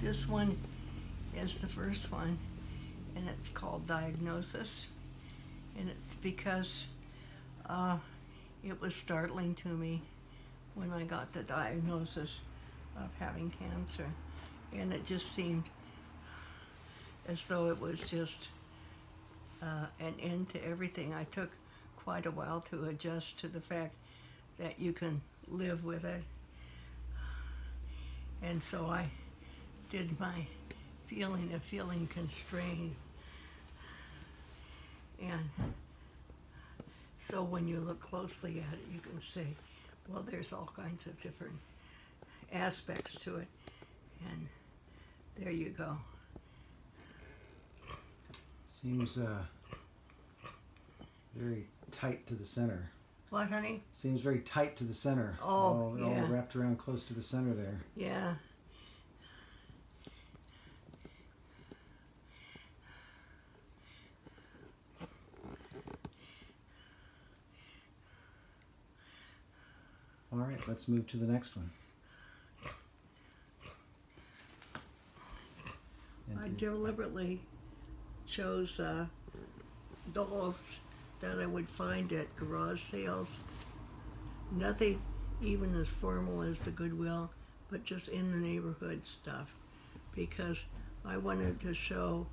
This one is the first one, and it's called Diagnosis. And it's because it was startling to me when I got the diagnosis of having cancer. And it just seemed as though it was just an end to everything. I took quite a while to adjust to the fact that you can live with it. And so I did my feeling of feeling constrained. And so when you look closely at it, you can see, well, there's all kinds of different aspects to it. And there you go. Seems very tight to the center. What, honey? Seems very tight to the center. Oh, yeah. All wrapped around close to the center there. Yeah. All right, let's move to the next one. I deliberately chose dolls that I would find at garage sales. Nothing even as formal as the Goodwill, but just in the neighborhood stuff, because I wanted to show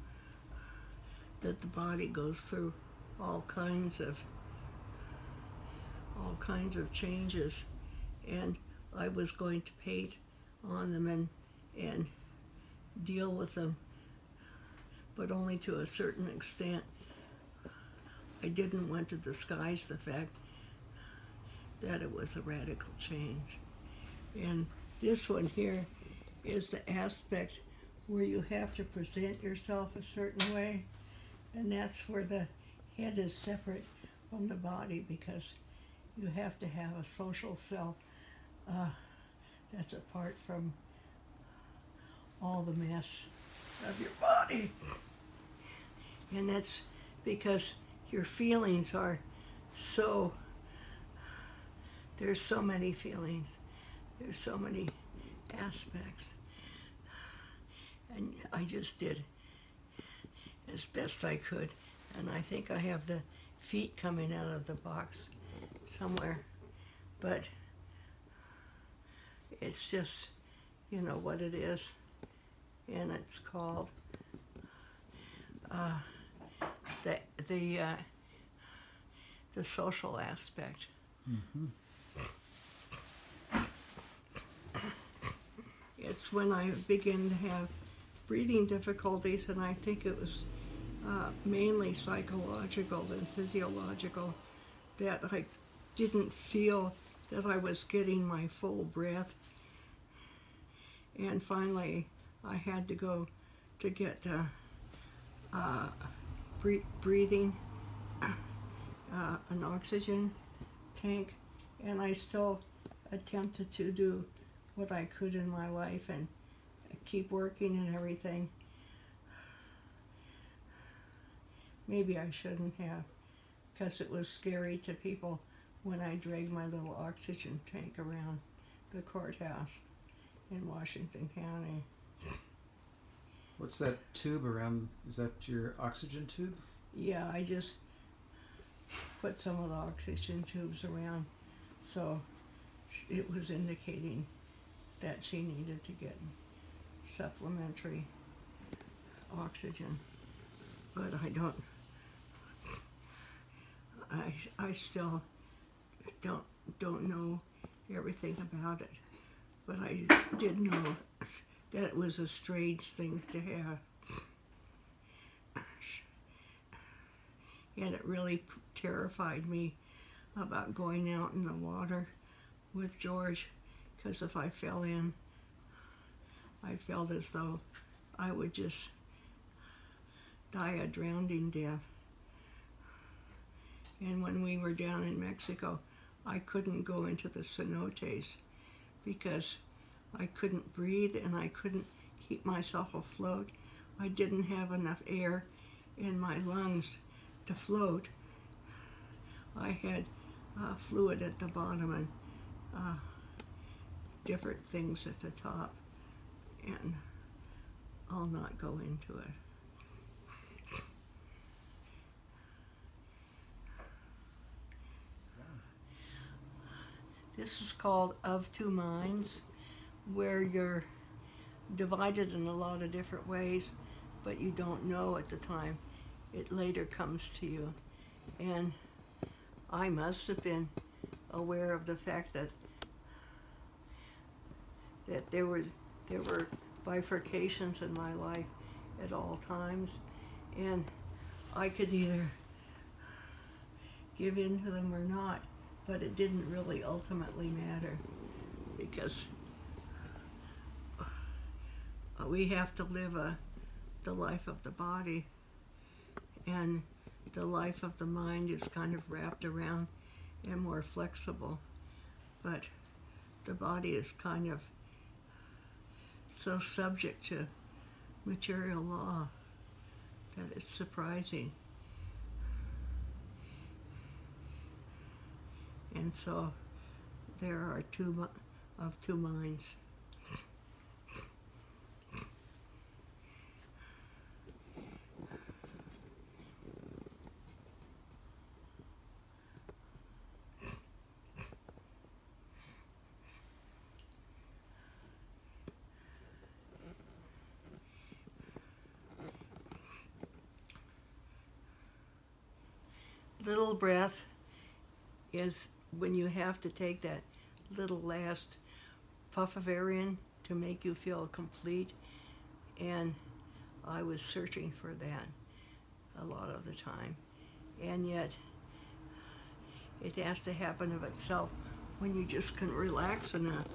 that the body goes through all kinds of changes, and I was going to paint on them and deal with them, but only to a certain extent. I didn't want to disguise the fact that it was a radical change. And this one here is the aspect where you have to present yourself a certain way, and that's where the head is separate from the body, because you have to have a social self that's apart from all the mess of your body. And that's because your feelings are so, there's so many feelings, there's so many aspects. And I just did as best I could. And I think I have the feet coming out of the box somewhere. But it's just, you know what it is. And it's called the social aspect. Mm-hmm. It's when I began to have breathing difficulties, and I think it was mainly psychological and physiological, that I didn't feel that I was getting my full breath. And finally, I had to go to get breathing, an oxygen tank, and I still attempted to do what I could in my life and keep working and everything. Maybe I shouldn't have, because it was scary to people when I dragged my little oxygen tank around the courthouse in Washington County. What's that tube around? Is that your oxygen tube? Yeah, I just put some of the oxygen tubes around, so it was indicating that she needed to get supplementary oxygen. But I still don't know everything about it. But I did know that it was a strange thing to have. And it really terrified me about going out in the water with George, because if I fell in, I felt as though I would just die a drowning death. And when we were down in Mexico, I couldn't go into the cenotes because I couldn't breathe and I couldn't keep myself afloat. I didn't have enough air in my lungs to float. I had fluid at the bottom and different things at the top. And I'll not go into it. This is called Of Two Minds, where you're divided in a lot of different ways, but you don't know at the time. It later comes to you. And I must have been aware of the fact that there were bifurcations in my life at all times, and I could either give in to them or not, but it didn't really ultimately matter, because we have to live the life of the body, and the life of the mind is kind of wrapped around and more flexible, but the body is kind of so subject to material law that it's surprising. And so there are of two minds. Little breath is when you have to take that little last puff of air in to make you feel complete, and I was searching for that a lot of the time, and yet it has to happen of itself when you just can relax enough.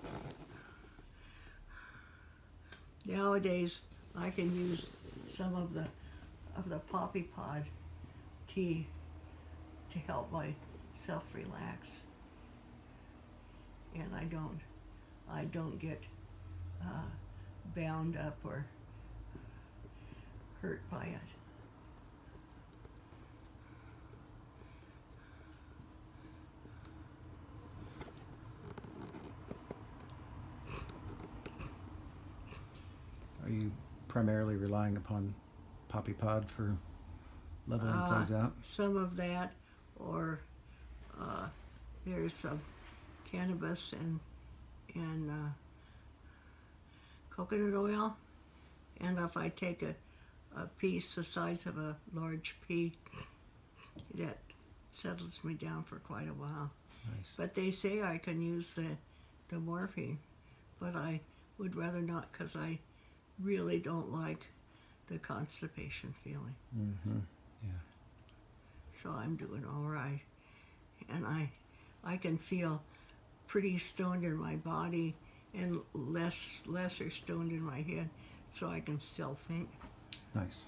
Nowadays I can use some of the poppy pod tea to help myself relax, and I don't get bound up or hurt by it. Are you primarily relying upon poppy pod for leveling things out? Some of that, or there's some cannabis and coconut oil, and if I take a piece the size of a large pea, that settles me down for quite a while. Nice. But they say I can use the morphine, but I would rather not, because I really don't like the constipation feeling. Mm-hmm. Yeah. So I'm doing all right, and I can feel pretty stoned in my body and lesser stoned in my head, so I can still think. Nice.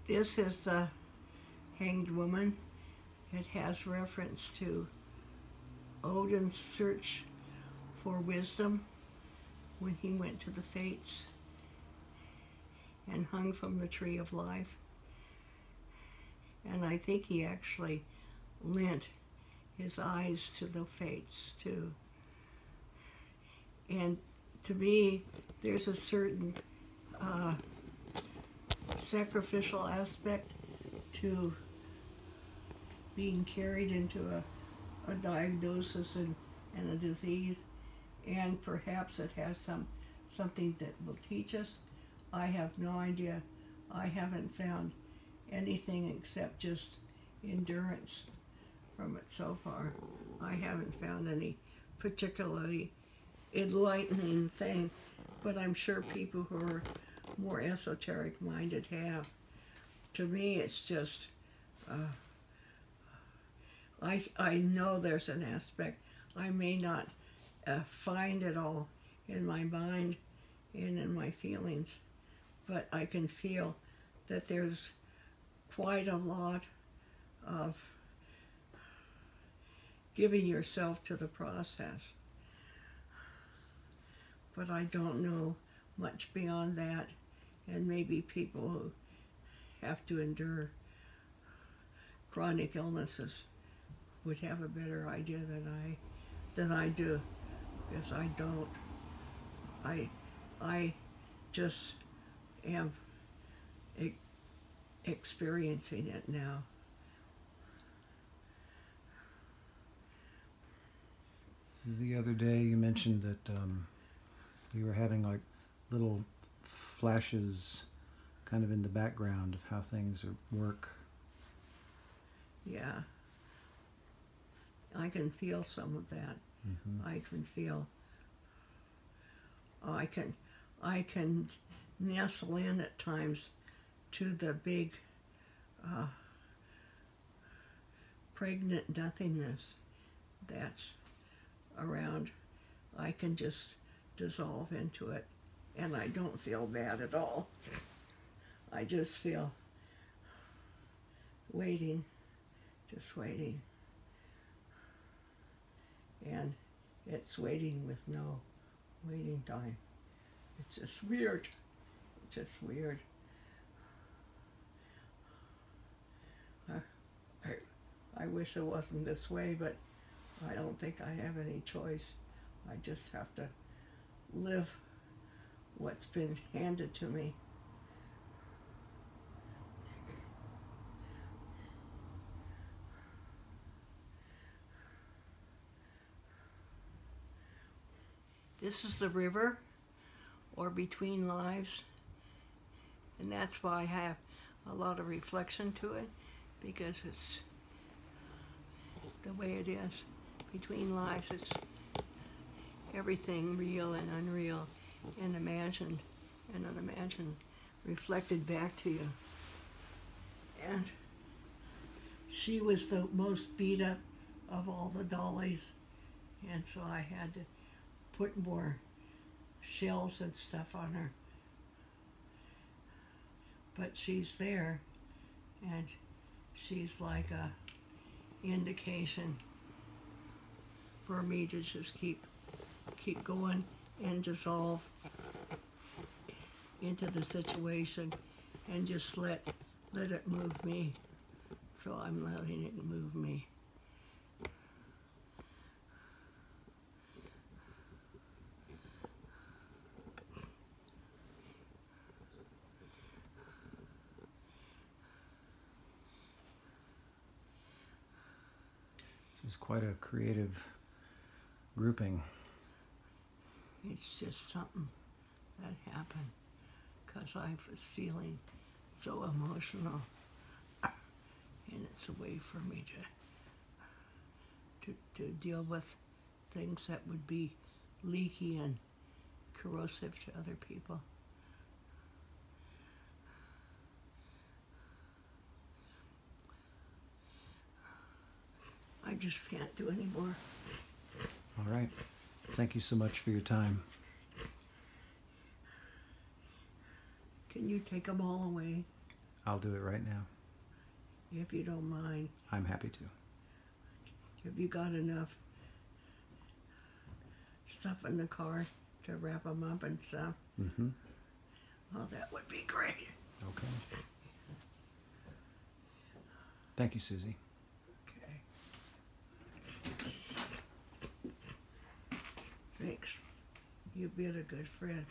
This is the Hanged Woman. It has reference to Odin's search for wisdom when he went to the Fates and hung from the tree of life. And I think he actually lent his eyes to the Fates too. And to me, there's a certain sacrificial aspect to being carried into a diagnosis and a disease, and perhaps it has something that will teach us. I have no idea. I haven't found anything except just endurance from it so far. I haven't found any particularly enlightening thing, but I'm sure people who are more esoteric minded have. To me, it's just I know there's an aspect. I may not find it all in my mind and in my feelings, but I can feel that there's quite a lot of giving yourself to the process. But I don't know much beyond that, and maybe people who have to endure chronic illnesses would have a better idea than I do. because I don't. I just am experiencing it now. The other day you mentioned that you were having like little flashes kind of in the background of how things work. Yeah. I can feel some of that. Mm-hmm. I can feel, I can nestle in at times to the big pregnant nothingness that's around. I can just dissolve into it, and I don't feel bad at all. I just feel waiting, just waiting. And it's waiting with no waiting time. It's just weird. It's just weird. I wish it wasn't this way, but I don't think I have any choice. I just have to live what's been handed to me. This is the river, or between lives, and that's why I have a lot of reflection to it, because it's the way it is. Between lives, it's everything real and unreal, and imagined and unimagined, reflected back to you. And she was the most beat up of all the dollies, and so I had to put more shells and stuff on her. But she's there, and she's like a indication for me to just keep going and dissolve into the situation and just let it move me. So I'm letting it move me. This is quite a creative grouping. It's just something that happened because I was feeling so emotional, and it's a way for me to deal with things that would be leaky and corrosive to other people. I just can't do anymore. All right. Thank you so much for your time. Can you take them all away, I'll do it right now. if you don't mind? I'm happy to. Have you got enough stuff in the car to wrap them up and stuff? Mm-hmm. Oh, that would be great. Okay. Thank you, Susie. Okay. Thanks. You've been a good friend.